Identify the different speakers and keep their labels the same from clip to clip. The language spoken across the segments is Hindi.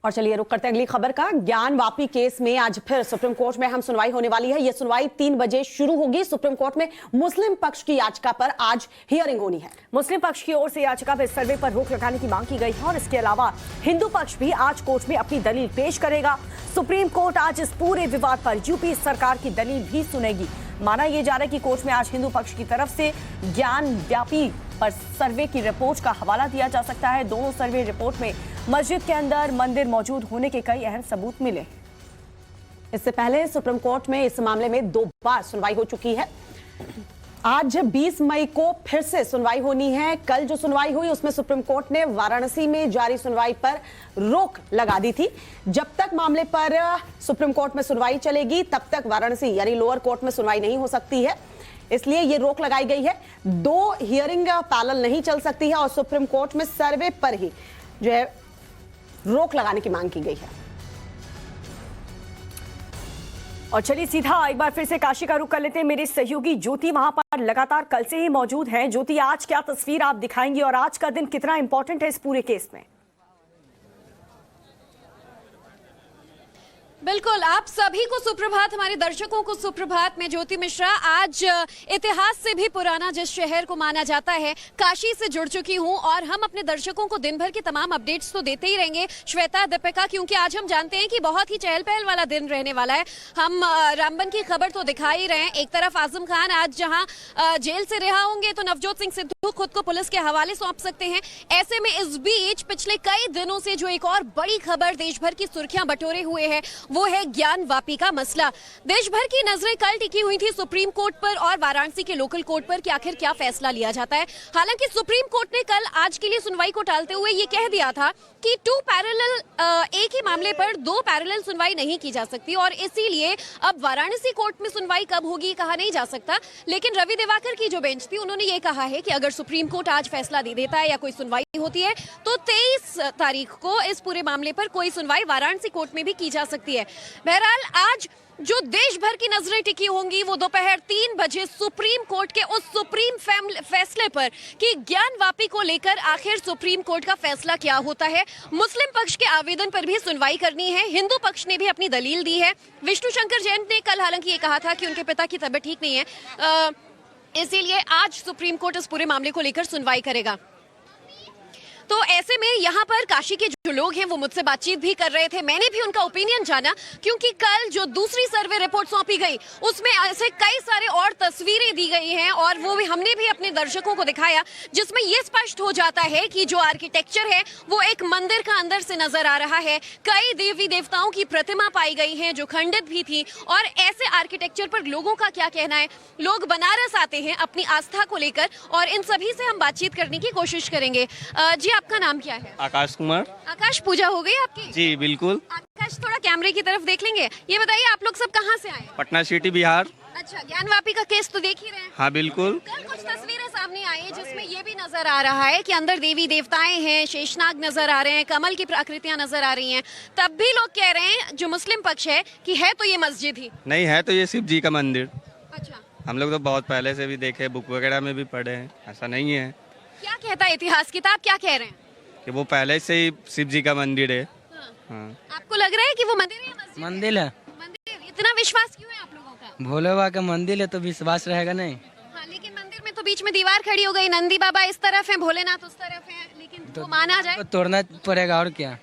Speaker 1: और चलिए रुक करते हैं अगली खबर का। ज्ञान वापी केस में आज फिर सुप्रीम कोर्ट में सुनवाई होने वाली है। यह सुनवाई 3 बजे शुरू होगी। सुप्रीम कोर्ट में मुस्लिम पक्ष की याचिका पर आज हियरिंग होनी है।
Speaker 2: मुस्लिम पक्ष की ओर से याचिका पर सर्वे पर रोक लगाने की मांग की गई है और इसके अलावा हिंदू पक्ष भी आज कोर्ट में अपनी दलील पेश करेगा। सुप्रीम कोर्ट आज इस पूरे विवाद पर यूपी सरकार की दलील भी सुनेगी। माना यह जा रहा है कि कोर्ट में आज हिंदू पक्ष की तरफ से ज्ञान व्यापी पर सर्वे की रिपोर्ट का हवाला दिया जा सकता है। दोनों सर्वे रिपोर्ट में मस्जिद के अंदर मंदिर मौजूद होने के कई अहम सबूत मिले।
Speaker 1: इससे पहले सुप्रीम कोर्ट में इस मामले में 2 बार सुनवाई हो चुकी है। आज 20 मई को फिर से सुनवाई होनी है। कल जो सुनवाई हुई उसमें सुप्रीम कोर्ट ने वाराणसी में जारी सुनवाई पर रोक लगा दी थी। जब तक मामले पर सुप्रीम कोर्ट में सुनवाई चलेगी तब तक वाराणसी यानी लोअर कोर्ट में सुनवाई नहीं हो सकती है, इसलिए ये रोक लगाई गई है। 2 हियरिंग पैरेलल नहीं चल सकती है और सुप्रीम कोर्ट में सर्वे पर ही जो है रोक लगाने की मांग की गई है।
Speaker 2: और चलिए सीधा एक बार फिर से काशी का रुख कर लेते हैं। मेरे सहयोगी ज्योति वहां पर लगातार कल से ही मौजूद हैं। ज्योति, आज क्या तस्वीर आप दिखाएंगी और आज का दिन कितना इंपॉर्टेंट है इस पूरे केस में?
Speaker 3: बिल्कुल, आप सभी को सुप्रभात, हमारे दर्शकों को सुप्रभात। मैं ज्योति मिश्रा आज इतिहास से भी पुराना जिस शहर को माना जाता है काशी से जुड़ चुकी हूं और हम अपने दर्शकों को दिन भर के तमाम अपडेट्स तो देते ही रहेंगे, श्वेता, दीपिका, क्योंकि आज हम जानते हैं कि बहुत ही चहल पहल वाला दिन रहने वाला है। हम रामबन की खबर तो दिखा ही रहे हैं। एक तरफ आजम खान आज जहां जेल से रिहा होंगे तो नवजोत सिंह सिद्धू खुद को पुलिस के हवाले सौंप सकते हैं। ऐसे में इस बीच पिछले कई दिनों से जो एक और बड़ी खबर देश भर की सुर्खियां बटोरे हुए है वो है ज्ञान वापी का मसला। देश भर की नजरें कल टिकी हुई थी सुप्रीम कोर्ट पर और वाराणसी के लोकल कोर्ट पर कि आखिर क्या फैसला लिया जाता है। हालांकि सुप्रीम कोर्ट ने कल आज के लिए सुनवाई को टालते हुए ये कह दिया था कि 2 पैरेलल एक ही मामले पर 2 पैरेलल सुनवाई नहीं की जा सकती और इसीलिए अब वाराणसी कोर्ट में सुनवाई कब होगी कहा नहीं जा सकता। लेकिन रवि दिवाकर की जो बेंच थी उन्होंने ये कहा है कि अगर सुप्रीम कोर्ट आज फैसला दे देता है या कोई सुनवाई होती है तो 23 तारीख को इस पूरे मामले पर कोई सुनवाई वाराणसी कोर्ट में भी की जा सकती है। बहरहाल आज जो देश भर की नजरें टिकी होंगी वो दोपहर 3 बजे सुप्रीम कोर्ट के उस सुप्रीम फैसले पर कि ज्ञान वापी को लेकर आखिर सुप्रीम कोर्ट का फैसला क्या होता है। मुस्लिम पक्ष के आवेदन पर भी सुनवाई करनी है। हिंदू पक्ष ने भी अपनी दलील दी है। विष्णु शंकर जैन ने कल हालांकि ये कहा था कि उनके पिता की तबीयत ठीक नहीं है, इसीलिए आज सुप्रीम कोर्ट इस पूरे मामले को लेकर सुनवाई करेगा। तो ऐसे में यहाँ पर काशी के जो लोग हैं वो मुझसे बातचीत भी कर रहे थे। मैंने भी उनका ओपिनियन जाना क्योंकि कल जो दूसरी सर्वे रिपोर्ट सौंपी गई उसमें ऐसे कई सारे और तस्वीरें दी गई हैं और वो भी हमने भी अपने दर्शकों को दिखाया जिसमें ये स्पष्ट हो जाता है कि जो आर्किटेक्चर है वो एक मंदिर का अंदर से नजर आ रहा है। कई देवी देवताओं की प्रतिमा पाई गई है जो खंडित भी थी और ऐसे आर्किटेक्चर पर लोगों का क्या कहना है। लोग बनारस आते हैं अपनी आस्था को लेकर और इन सभी से हम बातचीत करने की कोशिश करेंगे। जी, आपका नाम क्या है?
Speaker 4: आकाश कुमार।
Speaker 3: आकाश, पूजा हो गई आपकी?
Speaker 4: जी बिल्कुल।
Speaker 3: आकाश, थोड़ा कैमरे की तरफ देख लेंगे। ये बताइए आप लोग सब कहाँ से आए?
Speaker 4: पटना सिटी, बिहार।
Speaker 3: अच्छा, ज्ञान वापी का केस तो देख ही रहे हैं।
Speaker 4: हाँ बिल्कुल।
Speaker 3: कल कुछ तस्वीरें सामने आई है जिसमें ये भी नजर आ रहा है कि अंदर देवी देवताएं हैं, शेषनाग नजर आ रहे हैं, कमल की आकृतियां नजर आ रही हैं। तब भी लोग कह रहे हैं जो मुस्लिम पक्ष है कि है तो ये मस्जिद ही
Speaker 4: नहीं है, तो ये शिव जी का मंदिर।
Speaker 3: अच्छा,
Speaker 4: हम लोग तो बहुत पहले से भी देखे, बुक वगैरह में भी पढ़े हैं, ऐसा नहीं है।
Speaker 3: क्या कहता है इतिहास किताब, क्या कह रहे हैं
Speaker 4: कि वो पहले से ही शिव जी का मंदिर है।
Speaker 3: हाँ। आपको लग रहा है कि वो मंदिर है या मस्जिद?
Speaker 5: मंदिर है।
Speaker 3: मंदिर। इतना विश्वास क्यों है आप लोगों का?
Speaker 5: भोले बाबा का मंदिर है तो विश्वास रहेगा नहीं।
Speaker 3: हाँ, लेकिन मंदिर में तो बीच में दीवार खड़ी हो गई, नंदी बाबा इस तरफ है, भोलेनाथ उस तरफ है, लेकिन तो माना जाए
Speaker 5: तो तोड़ना पड़ेगा और क्या,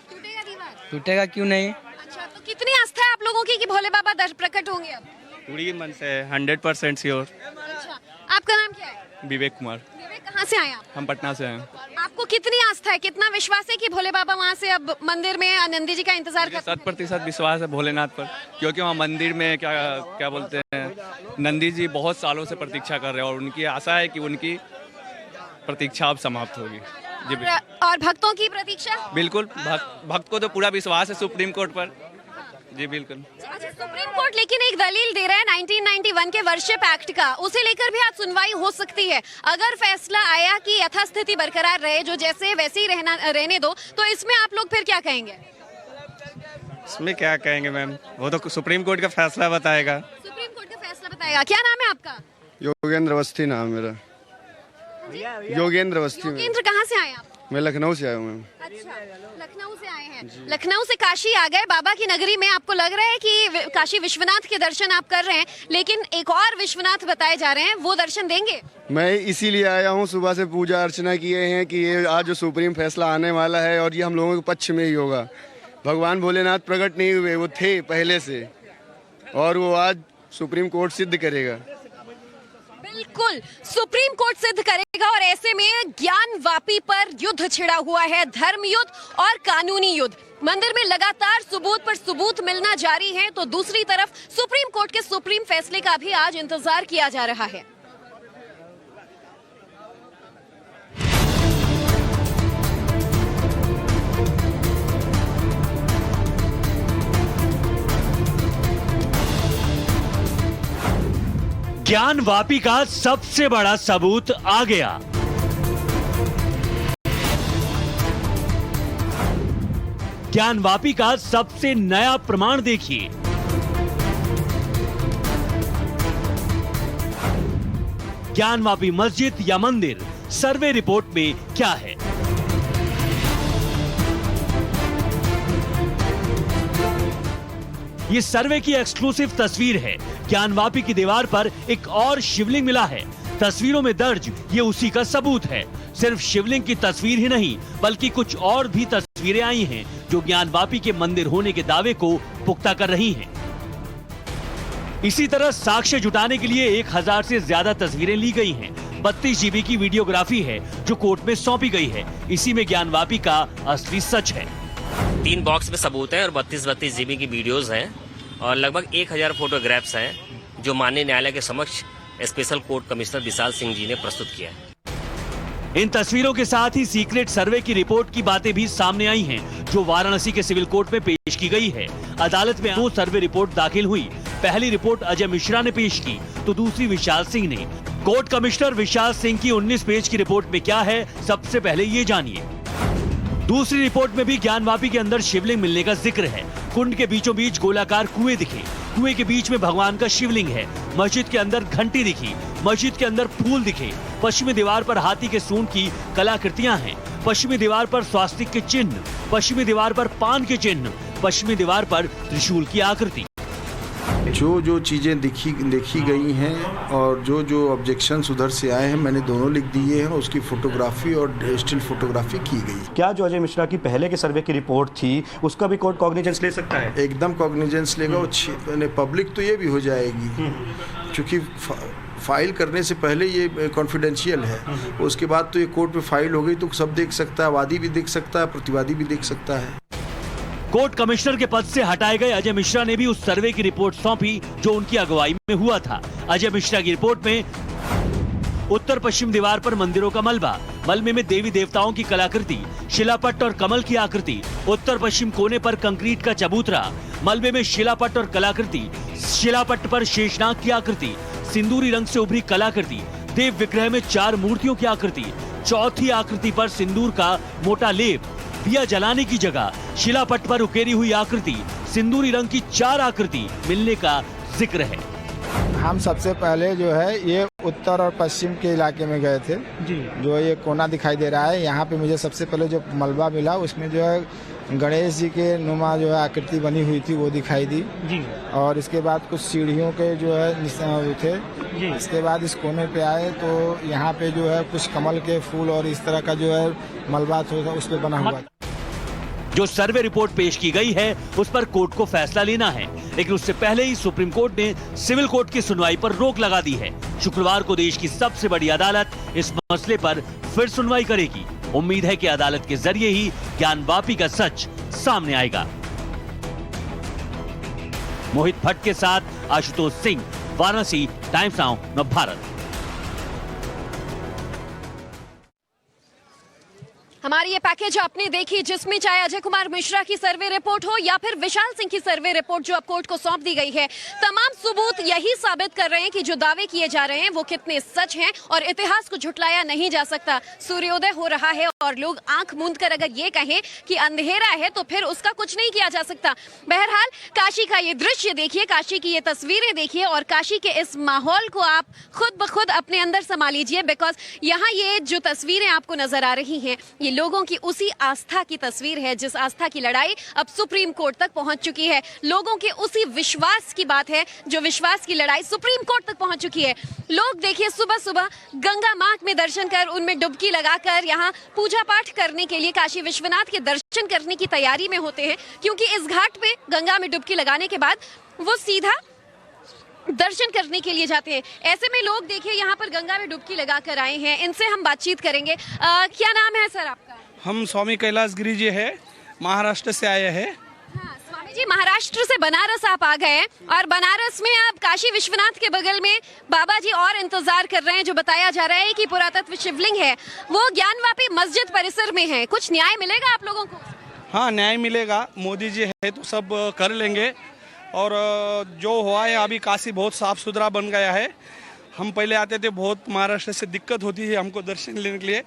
Speaker 3: टूटेगा दीवार?
Speaker 5: टूटेगा क्यों नहीं।
Speaker 3: अच्छा, तो कितनी आस्था है आप लोगों की कि भोले बाबा दर प्रकट होंगे अब?
Speaker 4: पूरी मन से 100% श्योर।
Speaker 3: अच्छा, आपका नाम क्या है?
Speaker 4: विवेक कुमार।
Speaker 3: विवेक, कहाँ से आए आप?
Speaker 4: हम पटना से हैं।
Speaker 3: आपको कितनी आस्था है, कितना विश्वास है कि भोले बाबा वहाँ से अब मंदिर में नंदी जी का इंतजार कर?
Speaker 4: 100% विश्वास है भोलेनाथ पर, क्योंकि वहाँ मंदिर में क्या क्या बोलते हैं, नंदी जी बहुत सालों से प्रतीक्षा कर रहे हैं और उनकी आशा है कि उनकी प्रतीक्षा अब समाप्त होगी। जी
Speaker 3: और भक्तों की प्रतीक्षा?
Speaker 4: बिल्कुल, भक्त को तो पूरा विश्वास है सुप्रीम कोर्ट पर। जी बिल्कुल।
Speaker 3: अच्छा, सुप्रीम कोर्ट लेकिन एक दलील दे रहा है 1991 के वर्शिप एक्ट का, उसे लेकर भी आज सुनवाई हो सकती है। अगर फैसला आया कि यथास्थिति बरकरार रहे, जो जैसे वैसे ही रहने दो, तो इसमें आप लोग फिर क्या कहेंगे?
Speaker 4: इसमें क्या कहेंगे मैम, वो तो सुप्रीम कोर्ट का फैसला बताएगा।
Speaker 3: सुप्रीम कोर्ट का फैसला बताएगा। क्या नाम है आपका?
Speaker 6: योगेंद्र अवस्थी नाम मेरा। योगेंद्र अवस्थी।
Speaker 3: योगेंद्र, कहाँ से आए आप?
Speaker 6: मैं लखनऊ से आया हूँ मैम।
Speaker 3: अच्छा, लखनऊ से आए हैं। लखनऊ से काशी आ गए, बाबा की नगरी में। आपको लग रहा है कि काशी विश्वनाथ के दर्शन आप कर रहे हैं, लेकिन एक और विश्वनाथ बताए जा रहे हैं, वो दर्शन देंगे?
Speaker 6: मैं इसीलिए आया हूँ, सुबह से पूजा अर्चना किए हैं कि ये आज जो सुप्रीम फैसला आने वाला है और ये हम लोगों के पक्ष में ही होगा। भगवान भोलेनाथ प्रकट नहीं हुए, वो थे पहले से, और वो आज सुप्रीम कोर्ट सिद्ध करेगा।
Speaker 3: बिल्कुल, सुप्रीम कोर्ट सिद्ध करेगा। और ऐसे में ज्ञानवापी पर युद्ध छिड़ा हुआ है, धर्म युद्ध और कानूनी युद्ध। मंदिर में लगातार सबूत पर सबूत मिलना जारी है, तो दूसरी तरफ सुप्रीम कोर्ट के सुप्रीम फैसले का भी आज इंतजार किया जा रहा है।
Speaker 7: ज्ञानवापी का सबसे बड़ा सबूत आ गया। ज्ञानवापी का सबसे नया प्रमाण देखिए। ज्ञानवापी मस्जिद या मंदिर, सर्वे रिपोर्ट में क्या है? ये सर्वे की एक्सक्लूसिव तस्वीर है। ज्ञानवापी की दीवार पर एक और शिवलिंग मिला है। तस्वीरों में दर्ज ये उसी का सबूत है। सिर्फ शिवलिंग की तस्वीर ही नहीं, बल्कि कुछ और भी तस्वीरें आई हैं जो ज्ञानवापी के मंदिर होने के दावे को पुख्ता कर रही हैं। इसी तरह साक्ष्य जुटाने के लिए 1000 से ज्यादा तस्वीरें ली गई हैं। 32 GB की वीडियोग्राफी है जो कोर्ट में सौंपी गई है। इसी में ज्ञानवापी का असली सच है।
Speaker 8: 3 बॉक्स में सबूत है और 32 GB की वीडियोस हैं और लगभग 1000 फोटोग्राफ्स हैं जो माननीय न्यायालय के समक्ष special court commissioner Vishal Singh ji ने प्रस्तुत किया है।
Speaker 7: इन तस्वीरों के साथ ही सीक्रेट सर्वे की रिपोर्ट की बातें भी सामने आई हैं, जो वाराणसी के सिविल कोर्ट में पेश की गई है। अदालत में 2 सर्वे रिपोर्ट दाखिल हुई। पहली रिपोर्ट अजय मिश्रा ने पेश की तो दूसरी विशाल सिंह ने। कोर्ट कमिश्नर विशाल सिंह की 19 पेज की रिपोर्ट में क्या है, सबसे पहले ये जानिए। दूसरी रिपोर्ट में भी ज्ञानवापी के अंदर शिवलिंग मिलने का जिक्र है। कुंड के बीचों बीच गोलाकार कुएं दिखे, कुएं के बीच में भगवान का शिवलिंग है। मस्जिद के अंदर घंटी दिखी, मस्जिद के अंदर फूल दिखे। पश्चिमी दीवार पर हाथी के सूंड की कलाकृतियां हैं। पश्चिमी दीवार पर स्वास्तिक के चिन्ह, पश्चिमी दीवार पर पान के चिन्ह, पश्चिमी दीवार पर त्रिशूल की आकृति।
Speaker 9: जो चीज़ें देखी गई हैं और जो ऑब्जेक्शंस उधर से आए हैं, मैंने दोनों लिख दिए हैं। उसकी फोटोग्राफी और स्टिल फोटोग्राफी की गई।
Speaker 10: क्या जो अजय मिश्रा की पहले के सर्वे की रिपोर्ट थी उसका भी कोर्ट कॉग्निजेंस ले सकता है?
Speaker 9: एकदम कॉग्निजेंस लेगा। पब्लिक तो ये भी हो जाएगी, क्योंकि फाइल करने से पहले ये कॉन्फिडेंशियल है। उसके बाद तो ये कोर्ट में फाइल हो गई तो सब देख सकता है, वादी भी देख सकता है, प्रतिवादी भी देख सकता है।
Speaker 7: कोर्ट कमिश्नर के पद से हटाए गए अजय मिश्रा ने भी उस सर्वे की रिपोर्ट सौंपी जो उनकी अगुवाई में हुआ था। अजय मिश्रा की रिपोर्ट में उत्तर पश्चिम दीवार पर मंदिरों का मलबा, मलबे में देवी देवताओं की कलाकृति, शिलापट्ट और कमल की आकृति, उत्तर पश्चिम कोने पर कंक्रीट का चबूतरा, मलबे में शिलापट्ट और कलाकृति, शिलापट्ट पर शेषनाग की आकृति, सिंदूरी रंग से उभरी कलाकृति, देव विग्रह में 4 मूर्तियों की आकृति, चौथी आकृति पर सिंदूर का मोटा लेप, दिया जलाने की जगह, शिलापट्ट पर उकेरी हुई आकृति, सिंदूरी रंग की 4 आकृति मिलने का जिक्र है।
Speaker 11: हम सबसे पहले जो है ये उत्तर और पश्चिम के इलाके में गए थे जी। जो ये कोना दिखाई दे रहा है, यहाँ पे मुझे सबसे पहले जो मलबा मिला उसमें जो है गणेश जी के नुमा जो है आकृति बनी हुई थी वो दिखाई दी जी। और इसके बाद कुछ सीढ़ियों के जो है निशान थे जी। इसके बाद इस कोने पे आए तो यहाँ पे जो है कुछ कमल के फूल और इस तरह का जो है मलबा उस पर बना हुआ।
Speaker 7: जो सर्वे रिपोर्ट पेश की गई है उस पर कोर्ट को फैसला लेना है, लेकिन उससे पहले ही सुप्रीम कोर्ट ने सिविल कोर्ट की सुनवाई पर रोक लगा दी है। शुक्रवार को देश की सबसे बड़ी अदालत इस मसले पर फिर सुनवाई करेगी। उम्मीद है कि अदालत के जरिए ही ज्ञानवापी का सच सामने आएगा। मोहित भट्ट के साथ आशुतोष सिंह, वाराणसी, टाइम्स नाउ नवभारत।
Speaker 3: हमारी ये पैकेज आपने देखी, जिसमें चाहे अजय कुमार मिश्रा की सर्वे रिपोर्ट हो या फिर विशाल सिंह की सर्वे रिपोर्ट जो अब कोर्ट को सौंप दी गई है, तमाम सबूत यही साबित कर रहे हैं कि जो दावे किए जा रहे हैं वो कितने सच हैं और इतिहास को झुटलाया नहीं जा सकता। सूर्योदय हो रहा है और लोग आंख मूंद कर अगर ये कहें कि अंधेरा है तो फिर उसका कुछ नहीं किया जा सकता। बहरहाल काशी का ये दृश्य देखिए, काशी की ये तस्वीरें देखिए और काशी के इस माहौल को आप खुद ब खुद अपने अंदर समा लीजिए, बिकॉज यहाँ ये जो तस्वीरें आपको नजर आ रही हैं ये लोगों लोगों की उसी आस्था की तस्वीर है, जिस आस्था की लड़ाई अब सुप्रीम कोर्ट तक पहुंच चुकी है। लोगों के उसी विश्वास की बात है, जो विश्वास की लड़ाई सुप्रीम कोर्ट तक पहुंच चुकी है। लोग देखिए सुबह सुबह गंगा मां में दर्शन कर, उनमें डुबकी लगाकर यहाँ पूजा पाठ करने के लिए काशी विश्वनाथ के दर्शन करने की तैयारी में होते हैं, क्योंकि इस घाट पे गंगा में डुबकी लगाने के बाद वो सीधा दर्शन करने के लिए जाते हैं। ऐसे में लोग देखिए यहाँ पर गंगा में डुबकी लगा कर आए हैं। इनसे हम बातचीत करेंगे। क्या नाम है सर आपका?
Speaker 12: हम स्वामी कैलाश गिरी जी है, महाराष्ट्र से आए हैं।
Speaker 3: हाँ, स्वामी जी, महाराष्ट्र से बनारस आप आ गए और बनारस में आप काशी विश्वनाथ के बगल में बाबा जी और इंतजार कर रहे हैं, जो बताया जा रहा है कि पुरातत्व शिवलिंग है वो ज्ञानवापी मस्जिद परिसर में है। कुछ न्याय मिलेगा आप लोगों को?
Speaker 12: हाँ, न्याय मिलेगा। मोदी जी है तो सब कर लेंगे। और जो हुआ है अभी, काशी बहुत साफ सुथरा बन गया है। हम पहले आते थे, बहुत महाराष्ट्र से दिक्कत होती है हमको दर्शन लेने के लिए।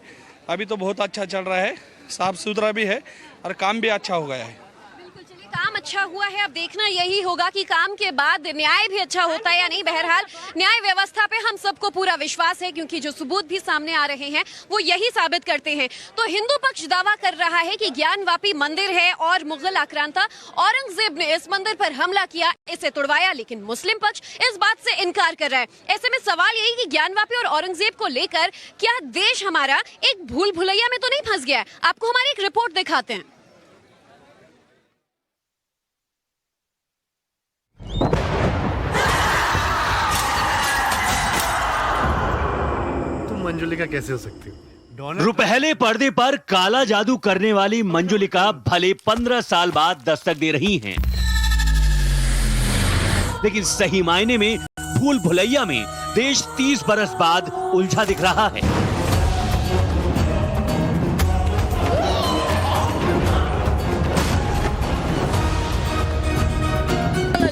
Speaker 12: अभी तो बहुत अच्छा चल रहा है, साफ सुथरा भी है और काम भी अच्छा हो गया है।
Speaker 3: बिल्कुल, चलिए, काम अच्छा हुआ है। अब देखना यही होगा कि काम के बाद न्याय भी अच्छा होता है या नहीं। बहरहाल न्याय व्यवस्था पे हम सबको पूरा विश्वास है, क्योंकि जो सबूत भी सामने आ रहे हैं वो यही साबित करते हैं। तो हिंदू पक्ष दावा कर रहा है कि ज्ञानवापी मंदिर है और मुगल आक्रांता औरंगजेब ने इस मंदिर पर हमला किया, इसे तुड़वाया, लेकिन मुस्लिम पक्ष इस बात से इनकार कर रहा है। ऐसे में सवाल यही कि ज्ञानवापी और औरंगजेब को लेकर क्या देश हमारा एक भूल भुलैया में तो नहीं फंस गया है? आपको हमारी एक रिपोर्ट दिखाते हैं।
Speaker 13: मंजुलिका कैसे हो सकती है?
Speaker 7: रुपहले पर्दे पर काला जादू करने वाली मंजुलिका भले 15 साल बाद दस्तक दे रही हैं, लेकिन सही मायने में भूल भुलैया में देश 30 बरस बाद उलझा दिख रहा है।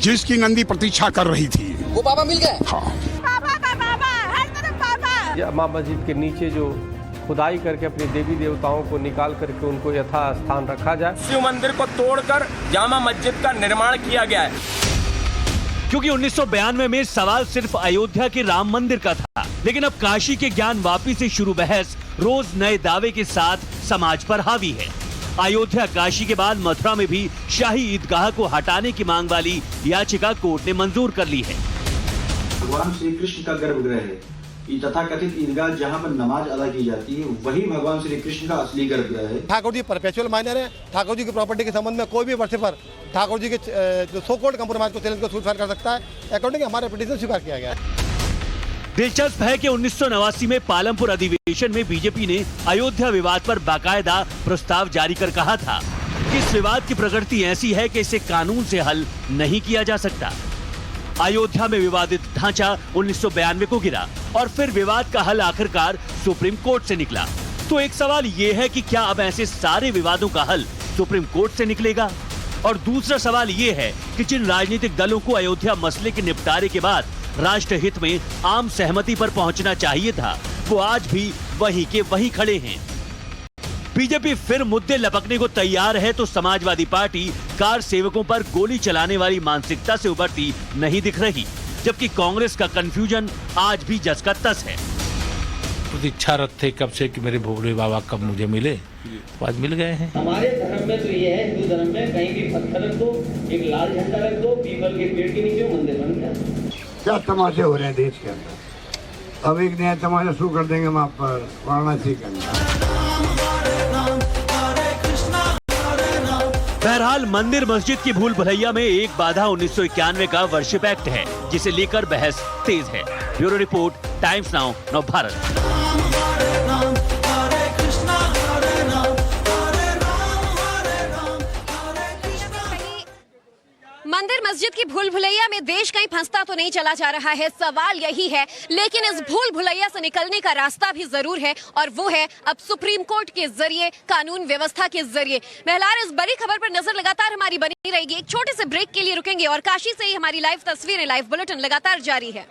Speaker 14: जिसकी नंदी प्रतीक्षा कर रही थी
Speaker 15: वो बाबा मिल गए।
Speaker 14: हाँ।
Speaker 16: माँ मस्जिद के नीचे जो खुदाई करके अपने देवी देवताओं को निकाल करके उनको यथा स्थान रखा जाए।
Speaker 17: शिव मंदिर को तोड़कर जामा मस्जिद का निर्माण किया गया है,
Speaker 7: क्योंकि 1992 में सवाल सिर्फ अयोध्या के राम मंदिर का था, लेकिन अब काशी के ज्ञानवापी से शुरू बहस रोज नए दावे के साथ समाज पर हावी है। अयोध्या काशी के बाद मथुरा में भी शाही ईदगाह को हटाने की मांग वाली याचिका कोर्ट ने मंजूर कर ली है।
Speaker 18: भगवान श्री कृष्ण का गर्भगृह है, तथाकथित ईदगाह जहाँ पर नमाज अदा की जाती है वही भगवान श्री कृष्ण का असली गर्भगृह है।
Speaker 19: ठाकुर जी परपेचुअल माइनर है। ठाकुर जी की प्रॉपर्टी के संबंध में कोई भी वर्ष पर ठाकुर जी के जो सो कॉल्ड कंप्रोमाइज को चैलेंज को सूट फाइल कर सकता है। अकॉर्डिंग हमारे पिटीशन स्वीकार किया गया है।
Speaker 7: दिलचस्प है कि 1989 में पालमपुर अधिवेशन में बीजेपी ने अयोध्या विवाद पर बाकायदा प्रस्ताव जारी कर कहा था कि इस विवाद की प्रकृति ऐसी है कि इसे कानून से हल नहीं किया जा सकता। अयोध्या में विवादित ढांचा 1992 को गिरा और फिर विवाद का हल आखिरकार सुप्रीम कोर्ट से निकला। तो एक सवाल ये है कि क्या अब ऐसे सारे विवादों का हल सुप्रीम कोर्ट से निकलेगा? और दूसरा सवाल ये है कि जिन राजनीतिक दलों को अयोध्या मसले के निपटारे के बाद राष्ट्र हित में आम सहमति पर पहुंचना चाहिए था, वो आज भी वहीं के वहीं खड़े हैं। बीजेपी फिर मुद्दे लपकने को तैयार है तो समाजवादी पार्टी कार सेवकों पर गोली चलाने वाली मानसिकता से उबरती नहीं दिख रही, जबकि कांग्रेस का कंफ्यूजन आज भी जस का तस है।
Speaker 20: प्रतीक्षारत थे कब से कि मेरे भोले बाबा कब मुझे मिले, तो आज मिल गए हैं।
Speaker 21: हमारे धर्म में तो ये है, हिंदू धर्म में कहीं भी पत्थर रख दो, एक लाल झंडा रख दो, पीपल के पेड़ के नीचे मंदिर बन गया।
Speaker 22: क्या तमाशे हो रहे हैं देश के अंदर। अब एक नया तमाशा शुरू कर देंगे वहाँ पर वाराणसी के अंदर।
Speaker 7: बहरहाल मंदिर मस्जिद की भूल भुलैया में एक बाधा 1991 का वर्शिप एक्ट है, जिसे लेकर बहस तेज है। ब्यूरो रिपोर्ट, टाइम्स नाउ, नव भारत।
Speaker 3: मंदिर मस्जिद की भूल भुलैया में देश कहीं फंसता तो नहीं चला जा रहा है, सवाल यही है। लेकिन इस भूल भुलैया से निकलने का रास्ता भी जरूर है, और वो है अब सुप्रीम कोर्ट के जरिए, कानून व्यवस्था के जरिए। बहरहाल इस बड़ी खबर पर नजर लगातार हमारी बनी रहेगी। एक छोटे से ब्रेक के लिए रुकेंगे और काशी से ही हमारी लाइव तस्वीरें, लाइव बुलेटिन लगातार जारी है।